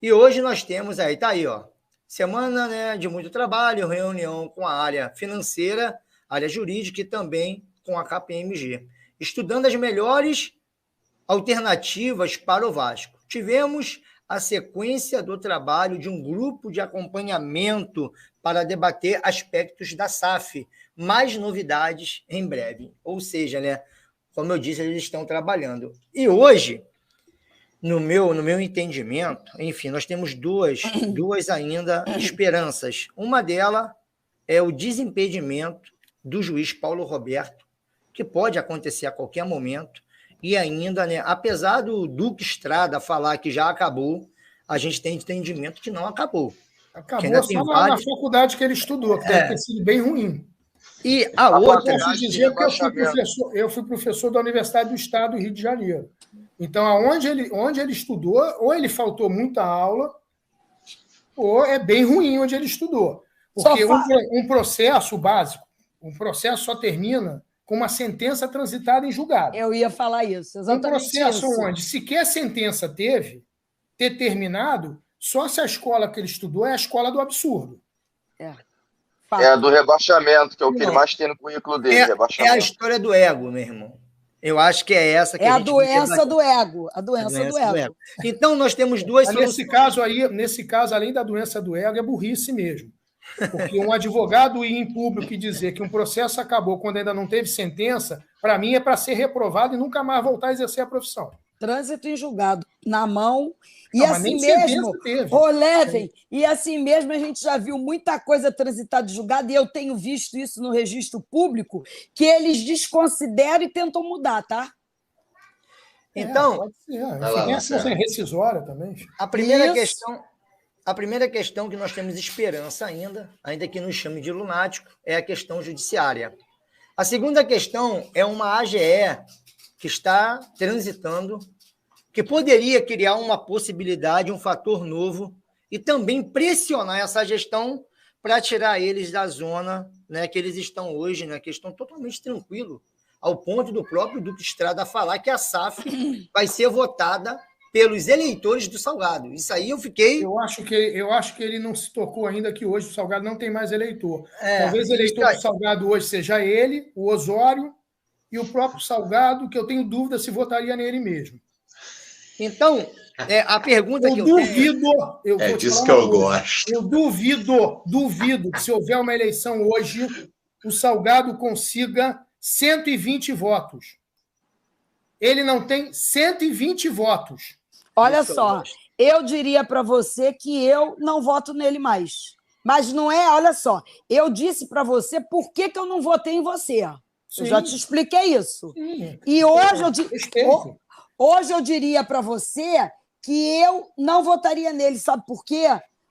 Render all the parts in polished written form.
E hoje nós temos aí, tá aí, ó, semana, né, de muito trabalho, reunião com a área financeira, área jurídica e também com a KPMG, estudando as melhores alternativas para o Vasco. Tivemos a sequência do trabalho de um grupo de acompanhamento para debater aspectos da SAF, mais novidades em breve. Ou seja, né, como eu disse, eles estão trabalhando. E hoje, no meu entendimento, enfim, nós temos duas ainda esperanças. Uma delas é o desimpedimento do juiz Paulo Roberto, que pode acontecer a qualquer momento, e ainda, né, apesar do Duque Estrada falar que já acabou, a gente tem entendimento que não acabou. Acabou só na faculdade que ele estudou, que deve ter sido bem ruim. E a outra... Eu posso dizer que eu fui professor da Universidade do Estado do Rio de Janeiro. Então, onde ele estudou, ou ele faltou muita aula, ou é bem ruim onde ele estudou. Porque um processo básico, um processo só termina com uma sentença transitada em julgado. Eu ia falar isso, exatamente. Um processo onde sequer sentença ter terminado, só se a escola que ele estudou é a escola do absurdo. É a do rebaixamento, que é o que ele mais tem no currículo dele. É a história do ego, meu irmão. Eu acho que é essa que a doença do ego. A doença do ego. Então, nós temos duas soluções. Nesse caso, além da doença do ego, é burrice mesmo. Porque um advogado ir em público e dizer que um processo acabou quando ainda não teve sentença, para mim é para ser reprovado e nunca mais voltar a exercer a profissão. Trânsito em julgado na mão. E assim mesmo, levem, e assim mesmo a gente já viu muita coisa transitada de julgado, e eu tenho visto isso no registro público, que eles desconsideram e tentam mudar, tá? Então, pode ser. Tem rescisória também. A primeira questão que nós temos esperança ainda que nos chame de lunático, é a questão judiciária. A segunda questão é uma AGE que está transitando, que poderia criar uma possibilidade, um fator novo, e também pressionar essa gestão para tirar eles da zona, né, que eles estão hoje, né, que estão totalmente tranquilos, ao ponto do próprio Duque Estrada falar que a SAF vai ser votada pelos eleitores do Salgado. Isso aí eu fiquei... Eu acho que ele não se tocou ainda que hoje o Salgado não tem mais eleitor. Talvez o eleitor do Salgado hoje seja ele, o Osório e o próprio Salgado, que eu tenho dúvida se votaria nele mesmo. Então, a pergunta que eu duvido... É disso que eu gosto. Eu duvido que se houver uma eleição hoje, o Salgado consiga 120 votos. Ele não tem 120 votos. Olha só, eu diria para você que eu não voto nele mais. Mas não é, olha só, eu disse para você por que eu não votei em você. Sim. Eu já te expliquei isso. Sim. E hoje eu diria para você que eu não votaria nele, sabe por quê?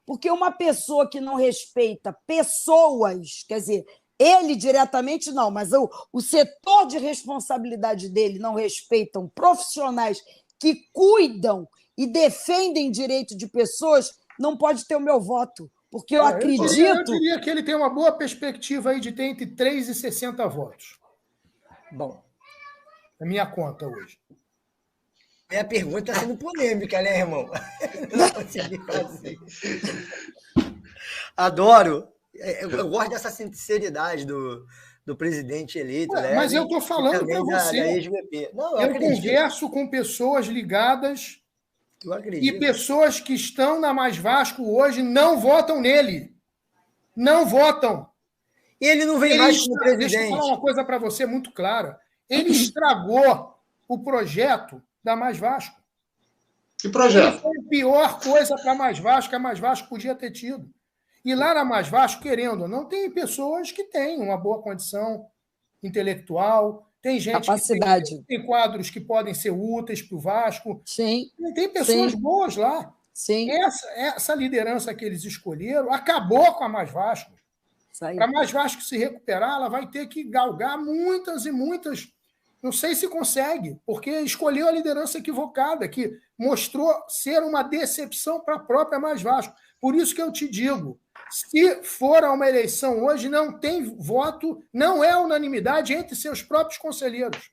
Porque uma pessoa que não respeita pessoas, quer dizer, ele diretamente não, mas o setor de responsabilidade dele não respeitam profissionais que cuidam e defendem direito de pessoas, não pode ter o meu voto, porque eu acredito... Eu diria que ele tem uma boa perspectiva aí de ter entre 3 e 60 votos. Bom. É minha conta hoje. Minha pergunta está sendo polêmica, né, irmão? Não consegui fazer. Adoro. Eu gosto dessa sinceridade do presidente eleito. Mas eu estou falando para você. Eu converso com pessoas ligadas e pessoas que estão na Mais Vasco hoje não votam nele. Não votam. Ele não vem mais como presidente. Deixa eu falar uma coisa para você muito clara. Ele estragou o projeto da Mais Vasco. Que projeto? Ele foi a pior coisa para a Mais Vasco que a Mais Vasco podia ter tido. E lá na Mais Vasco, querendo ou não, tem pessoas que têm uma boa condição intelectual, tem gente capacidade. Que tem quadros que podem ser úteis para o Vasco. Sim. Tem pessoas boas lá. Sim. Essa liderança que eles escolheram acabou com a Mais Vasco. Para a Mais Vasco se recuperar, ela vai ter que galgar muitas e muitas. Não sei se consegue, porque escolheu a liderança equivocada, que mostrou ser uma decepção para a própria Mais Vasco. Por isso que eu te digo, se for a uma eleição hoje, não tem voto, não é unanimidade entre seus próprios conselheiros.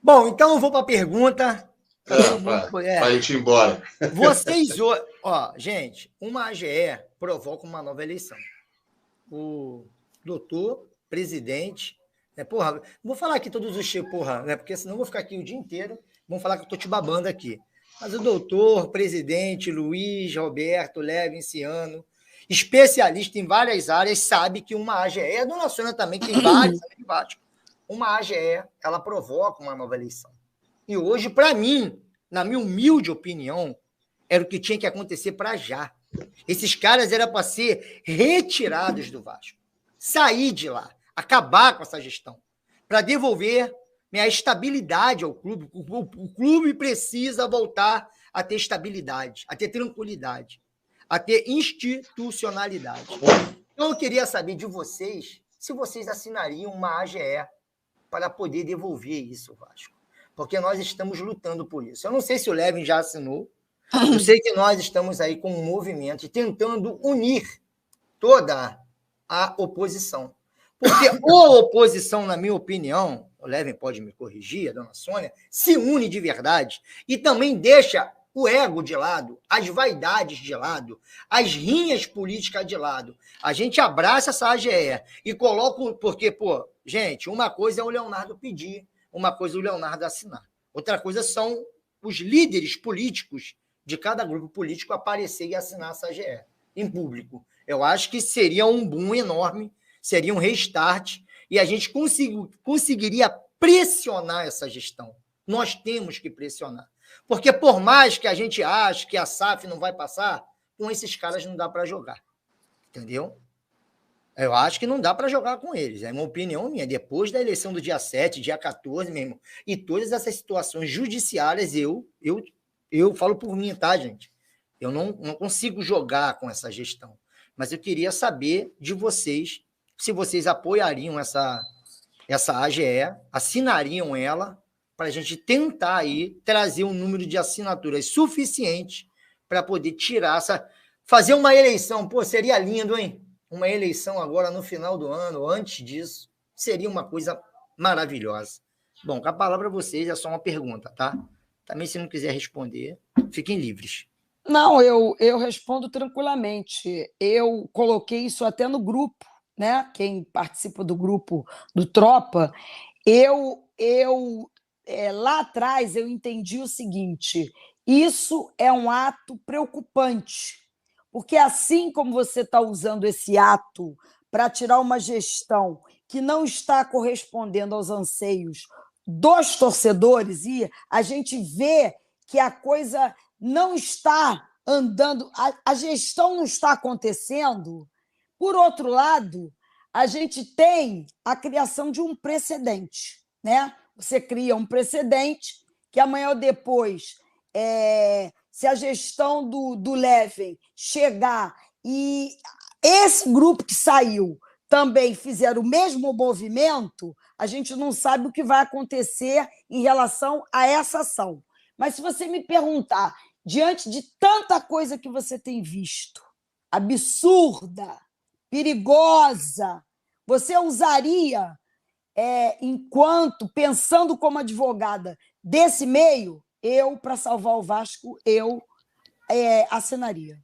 Bom, então eu vou para a pergunta Para a gente ir embora. Vocês, gente, uma AGE provoca uma nova eleição. O doutor, presidente, né, porra, vou falar aqui todos os tipos, porra, né, porque senão eu vou ficar aqui o dia inteiro, vão falar que eu estou te babando aqui. Mas o doutor, presidente, Luiz Roberto Levinciano, especialista em várias áreas, sabe que uma AGE, a dona Sônia também tem vários debates, uma AGE, ela provoca uma nova eleição. E hoje, para mim, na minha humilde opinião, era o que tinha que acontecer para já. Esses caras eram para ser retirados do Vasco. Sair de lá, acabar com essa gestão, para devolver a estabilidade ao clube. O clube precisa voltar a ter estabilidade, a ter tranquilidade, a ter institucionalidade. Então, eu queria saber de vocês se vocês assinariam uma AGE para poder devolver isso ao Vasco. Porque nós estamos lutando por isso. Eu não sei se o Levin já assinou, eu sei que nós estamos aí com um movimento tentando unir toda a oposição. Porque a oposição, na minha opinião, o Levin pode me corrigir, a dona Sônia, se une de verdade e também deixa o ego de lado, as vaidades de lado, as rinhas políticas de lado. A gente abraça essa AGE e coloca... Porque, gente, uma coisa é o Leonardo pedir, uma coisa é o Leonardo assinar. Outra coisa são os líderes políticos de cada grupo político aparecer e assinar essa AGE em público. Eu acho que seria um boom enorme, seria um restart, e a gente conseguiria pressionar essa gestão. Nós temos que pressionar. Porque por mais que a gente ache que a SAF não vai passar, com esses caras não dá para jogar. Entendeu? Eu acho que não dá para jogar com eles. É uma opinião minha. Depois da eleição do dia 7, dia 14 mesmo, e todas essas situações judiciárias, eu falo por mim, tá, gente? Eu não consigo jogar com essa gestão. Mas eu queria saber de vocês se vocês apoiariam essa AGE, assinariam ela, para a gente tentar aí trazer um número de assinaturas suficiente para poder tirar fazer uma eleição. Seria lindo, hein? Uma eleição agora no final do ano, antes disso, seria uma coisa maravilhosa. Bom, com a palavra a vocês, é só uma pergunta, tá? Também, se não quiser responder, fiquem livres. Não, eu respondo tranquilamente. Eu coloquei isso até no grupo, né? Quem participa do grupo do Tropa, lá atrás eu entendi o seguinte: isso é um ato preocupante, porque assim como você está usando esse ato para tirar uma gestão que não está correspondendo aos anseios dos torcedores, e a gente vê que a coisa não está andando, a gestão não está acontecendo. Por outro lado, a gente tem a criação de um precedente, né? Você cria um precedente que amanhã ou depois, se a gestão do Levin chegar e esse grupo que saiu também fizer o mesmo movimento, a gente não sabe o que vai acontecer em relação a essa ação. Mas se você me perguntar, diante de tanta coisa que você tem visto, absurda, perigosa, você usaria, pensando como advogada desse meio, para salvar o Vasco, assinaria.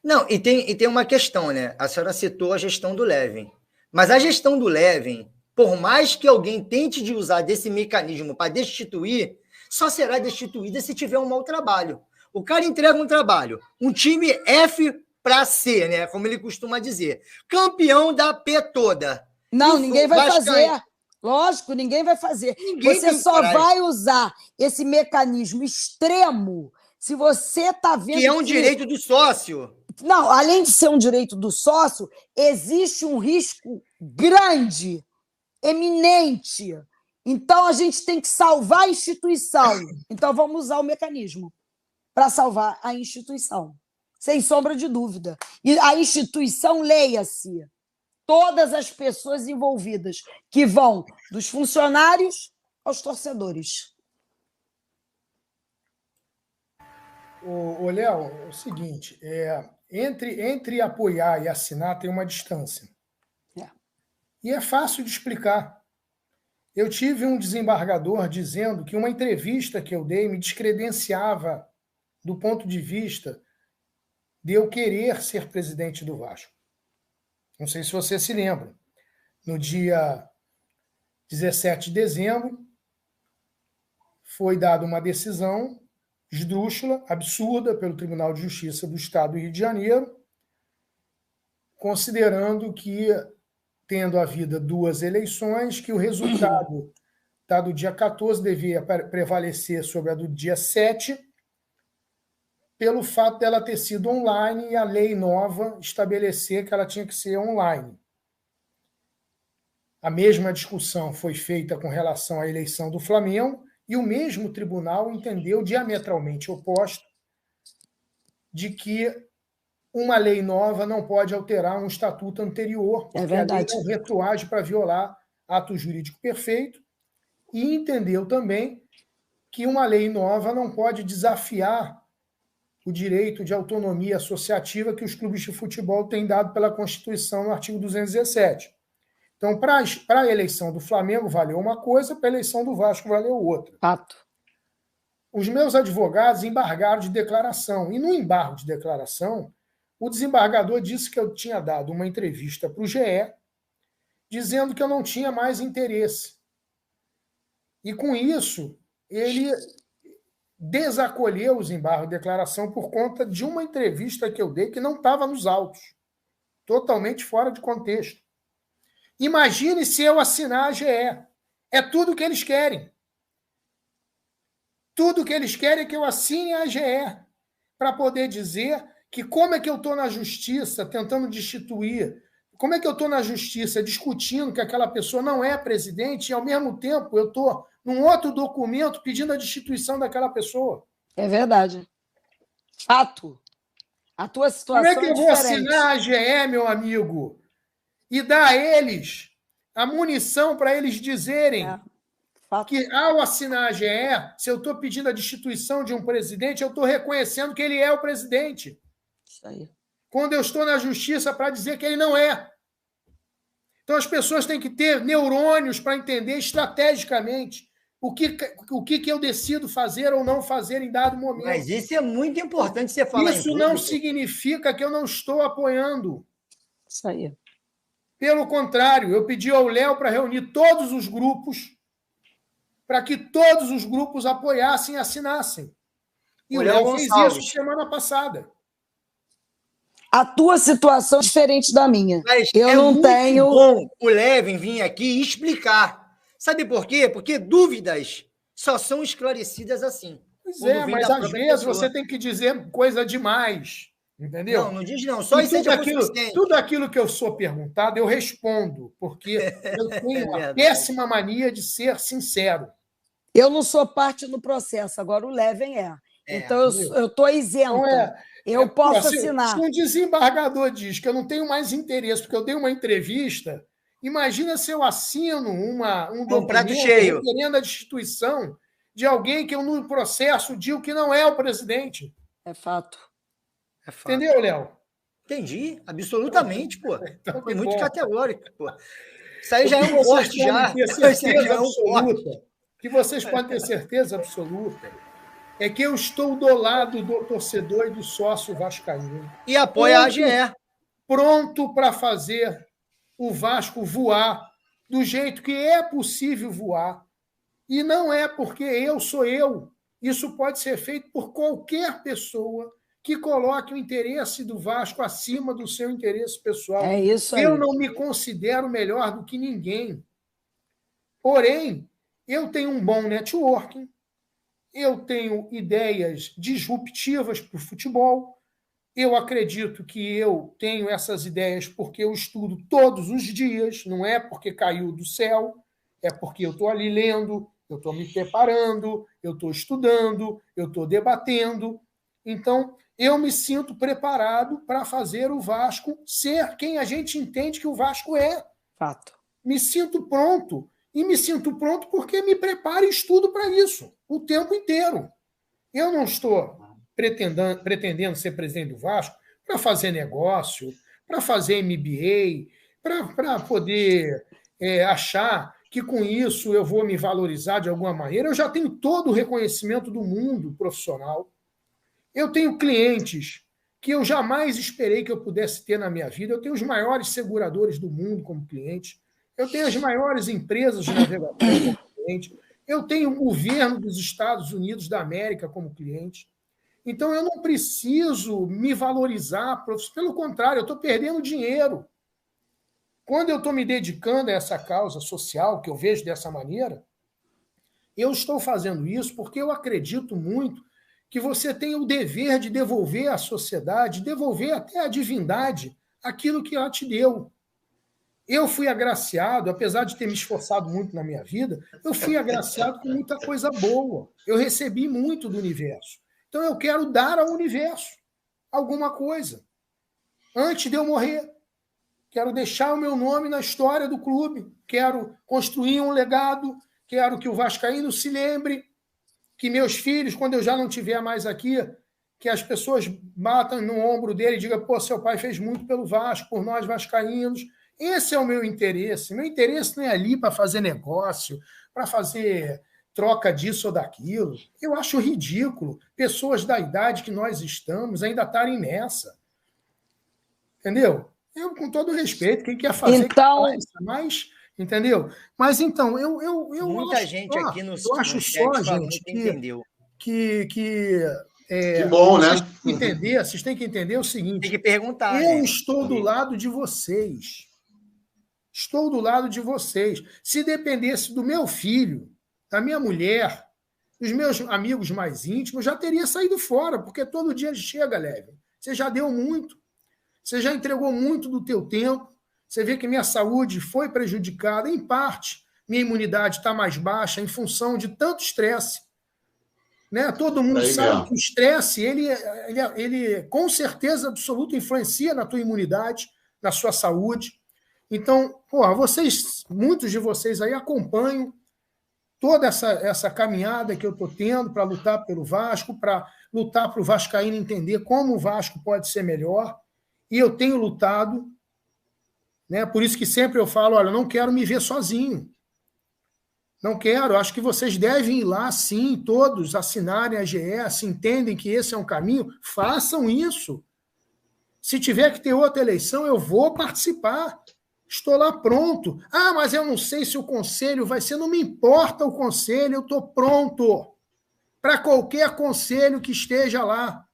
Não, e tem uma questão, né? A senhora citou a gestão do Levin. Mas a gestão do Levin, por mais que alguém tente de usar desse mecanismo para destituir, só será destituída se tiver um mau trabalho. O cara entrega um trabalho, um time F para C, né? Como ele costuma dizer. Campeão da P toda. Não, ninguém vai fazer. Lógico, ninguém vai fazer. Você só vai usar esse mecanismo extremo se você está vendo que é um direito do sócio. Não, além de ser um direito do sócio, existe um risco grande, eminente. Então, a gente tem que salvar a instituição. Então, vamos usar o mecanismo para salvar a instituição, sem sombra de dúvida. E a instituição, leia-se, todas as pessoas envolvidas, que vão dos funcionários aos torcedores. Ô, Léo, é o seguinte, entre apoiar e assinar tem uma distância. E é fácil de explicar. Eu tive um desembargador dizendo que uma entrevista que eu dei me descredenciava do ponto de vista de eu querer ser presidente do Vasco. Não sei se você se lembra. No dia 17 de dezembro, foi dada uma decisão esdrúxula, absurda, pelo Tribunal de Justiça do Estado do Rio de Janeiro, considerando que, tendo havido 2 eleições, que o resultado da do dia 14 devia prevalecer sobre a do dia 7, pelo fato dela ter sido online e a lei nova estabelecer que ela tinha que ser online. A mesma discussão foi feita com relação à eleição do Flamengo e o mesmo tribunal entendeu diametralmente oposto de que uma lei nova não pode alterar um estatuto anterior, porque a lei não retroage para violar ato jurídico perfeito, e entendeu também que uma lei nova não pode desafiar o direito de autonomia associativa que os clubes de futebol têm dado pela Constituição no artigo 217. Então, para a eleição do Flamengo valeu uma coisa, para a eleição do Vasco valeu outra. Fato. Os meus advogados embargaram de declaração, e no embargo de declaração, o desembargador disse que eu tinha dado uma entrevista para o GE, dizendo que eu não tinha mais interesse. E, com isso, ele desacolheu os embargos de declaração por conta de uma entrevista que eu dei que não estava nos autos. Totalmente fora de contexto. Imagine se eu assinar a GE. É tudo o que eles querem. Tudo o que eles querem é que eu assine a GE para poder dizer que como é que eu estou na justiça tentando destituir, como é que eu estou na justiça discutindo que aquela pessoa não é presidente e, ao mesmo tempo, eu estou num outro documento pedindo a destituição daquela pessoa. É verdade. Fato. A tua situação como é que eu vou assinar a GE, meu amigo, e dar a eles a munição para eles dizerem que, ao assinar a GE, se eu estou pedindo a destituição de um presidente, eu estou reconhecendo que ele é o presidente. Isso aí. Quando eu estou na justiça para dizer que ele não é. Então, as pessoas têm que ter neurônios para entender estrategicamente o que eu decido fazer ou não fazer em dado momento. Mas isso é muito importante você falar. Isso não significa que eu não estou apoiando. Isso aí. Pelo contrário, eu pedi ao Léo para reunir todos os grupos, para que todos os grupos apoiassem e assinassem. E o Léo fez isso semana passada. A tua situação é diferente da minha. Mas eu não tenho. Bom o Levin vir aqui explicar. Sabe por quê? Porque dúvidas só são esclarecidas assim. Pois é, mas às vezes você tem que dizer coisa demais. Entendeu? Não diz não. Só isso tudo aquilo que eu sou perguntado, eu respondo, porque eu tenho uma péssima mania de ser sincero. Eu não sou parte no processo, agora o Levin é. Então eu estou isenta. Eu posso assinar. Se um desembargador diz que eu não tenho mais interesse, porque eu dei uma entrevista, imagina se eu assino um documento requerendo a destituição de alguém que eu, no processo, digo que não é o presidente. É fato. Entendeu, Léo? Entendi, absolutamente, pô. Então, foi muito categórico, pô. Isso aí já é um corte, já. Que vocês podem ter certeza absoluta é que eu estou do lado do torcedor e do sócio vascaíno. E apoia a AGE. Pronto para fazer o Vasco voar do jeito que é possível voar. E não é porque eu sou eu. Isso pode ser feito por qualquer pessoa que coloque o interesse do Vasco acima do seu interesse pessoal. É isso aí. Eu não me considero melhor do que ninguém. Porém, eu tenho um bom networking, eu tenho ideias disruptivas para o futebol, eu acredito que eu tenho essas ideias porque eu estudo todos os dias, não é porque caiu do céu, é porque eu estou ali lendo, eu estou me preparando, eu estou estudando, eu estou debatendo. Então, eu me sinto preparado para fazer o Vasco ser quem a gente entende que o Vasco é. Fato. Me sinto pronto. E me sinto pronto porque me preparo e estudo para isso o tempo inteiro. Eu não estou pretendendo ser presidente do Vasco para fazer negócio, para fazer MBA, para poder achar que com isso eu vou me valorizar de alguma maneira. Eu já tenho todo o reconhecimento do mundo profissional. Eu tenho clientes que eu jamais esperei que eu pudesse ter na minha vida. Eu tenho os maiores seguradores do mundo como cliente. Eu tenho as maiores empresas de navegação como cliente. Eu tenho o governo dos Estados Unidos da América como cliente. Então, eu não preciso me valorizar. Pelo contrário, eu estou perdendo dinheiro. Quando eu estou me dedicando a essa causa social, que eu vejo dessa maneira, eu estou fazendo isso porque eu acredito muito que você tem o dever de devolver à sociedade, devolver até à divindade aquilo que ela te deu. Eu fui agraciado, apesar de ter me esforçado muito na minha vida, eu fui agraciado com muita coisa boa. Eu recebi muito do universo. Então eu quero dar ao universo alguma coisa. Antes de eu morrer, quero deixar o meu nome na história do clube, quero construir um legado, quero que o vascaíno se lembre, que meus filhos, quando eu já não estiver mais aqui, que as pessoas batam no ombro dele e digam, pô, seu pai fez muito pelo Vasco, por nós vascaínos. Esse é o meu interesse. Meu interesse não é ali para fazer negócio, para fazer troca disso ou daquilo. Eu acho ridículo pessoas da idade que nós estamos ainda estarem nessa. Entendeu? Eu, com todo respeito, quem quer fazer... Então... Mas, entendeu? Mas, então, eu muita acho gente só, aqui no eu acho chat só, gente, entendeu. Que bom, né? Vocês têm que entender o seguinte... Tem que perguntar, eu né? estou do lado de vocês. Estou do lado de vocês. Se dependesse do meu filho, da minha mulher, dos meus amigos mais íntimos, já teria saído fora, porque todo dia chega, Leve. Você já deu muito. Você já entregou muito do teu tempo. Você vê que minha saúde foi prejudicada, em parte. Minha imunidade está mais baixa em função de tanto estresse. Né? Todo mundo sabe que o estresse, ele com certeza absoluta influencia na tua imunidade, na sua saúde. Então, muitos de vocês aí acompanham toda essa caminhada que eu estou tendo para lutar pelo Vasco, para lutar para o vascaíno entender como o Vasco pode ser melhor. E eu tenho lutado, né? Por isso que sempre eu falo, olha, eu não quero me ver sozinho. Não quero, acho que vocês devem ir lá, sim, todos assinarem a GE, se entendem que esse é um caminho, façam isso. Se tiver que ter outra eleição, eu vou participar. Estou lá pronto. Ah, mas eu não sei se o conselho vai ser. Não me importa o conselho, eu estou pronto para qualquer conselho que esteja lá.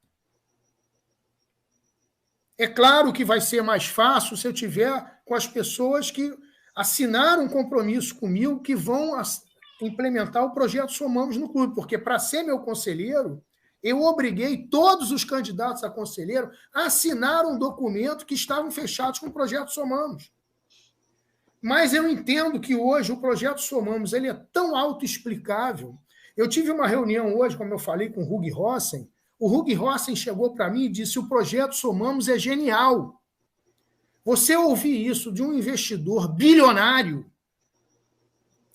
É claro que vai ser mais fácil se eu tiver com as pessoas que assinaram um compromisso comigo que vão implementar o projeto Somamos no clube, porque para ser meu conselheiro, eu obriguei todos os candidatos a conselheiro a assinar um documento que estavam fechados com o projeto Somamos. Mas eu entendo que hoje o projeto Somamos ele é tão autoexplicável. Eu tive uma reunião hoje, como eu falei, com o Hug Rossen. O Hug Rossen chegou para mim e disse: o projeto Somamos é genial. Você ouvir isso de um investidor bilionário,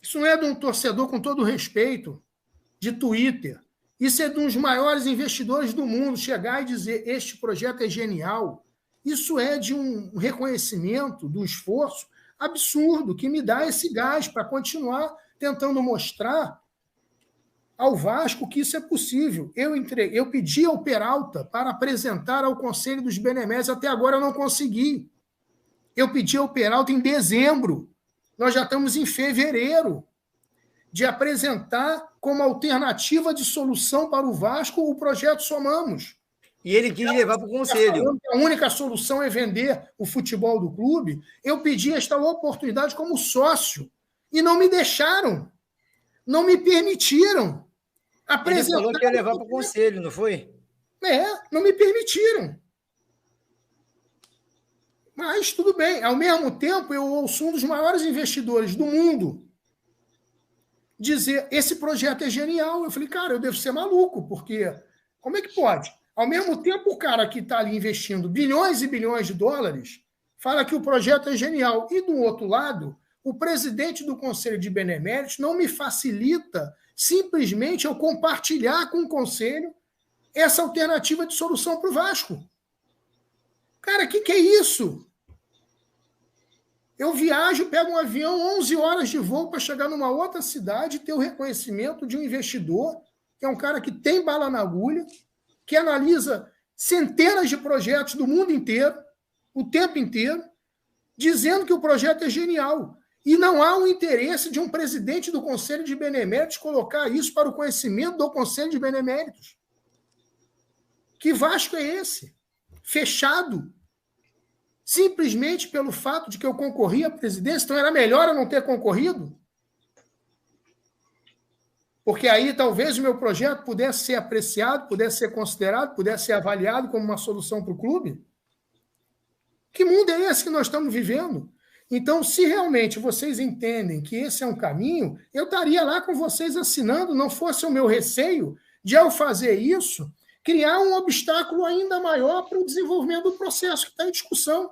isso não é de um torcedor, com todo respeito, de Twitter. Isso é de um dos maiores investidores do mundo, chegar e dizer: este projeto é genial. Isso é de um reconhecimento do esforço absurdo, que me dá esse gás para continuar tentando mostrar ao Vasco que isso é possível. Eu pedi ao Peralta para apresentar ao Conselho dos Beneméritos, até agora eu não consegui. Eu pedi ao Peralta em dezembro, nós já estamos em fevereiro, de apresentar como alternativa de solução para o Vasco o projeto Somamos. E ele quis levar para o conselho. A única solução é vender o futebol do clube. Eu pedi esta oportunidade como sócio e não me deixaram. Não me permitiram apresentar. Ele falou que ia levar para o conselho, não foi? Não me permitiram. Mas tudo bem. Ao mesmo tempo, eu ouço um dos maiores investidores do mundo dizer: esse projeto é genial. Eu falei: cara, eu devo ser maluco, porque como é que pode? Ao mesmo tempo, o cara que está ali investindo bilhões e bilhões de dólares fala que o projeto é genial. E, do outro lado, o presidente do Conselho de Beneméritos não me facilita simplesmente eu compartilhar com o Conselho essa alternativa de solução para o Vasco. Cara, o que é isso? Eu viajo, pego um avião, 11 horas de voo para chegar numa outra cidade e ter o reconhecimento de um investidor, que é um cara que tem bala na agulha, que analisa centenas de projetos do mundo inteiro, o tempo inteiro, dizendo que o projeto é genial. E não há o interesse de um presidente do Conselho de Beneméritos colocar isso para o conhecimento do Conselho de Beneméritos. Que Vasco é esse? Fechado. Simplesmente pelo fato de que eu concorri à presidência, então era melhor eu não ter concorrido? Porque aí talvez o meu projeto pudesse ser apreciado, pudesse ser considerado, pudesse ser avaliado como uma solução para o clube? Que mundo é esse que nós estamos vivendo? Então, se realmente vocês entendem que esse é um caminho, eu estaria lá com vocês assinando, não fosse o meu receio de, ao fazer isso, criar um obstáculo ainda maior para o desenvolvimento do processo que está em discussão.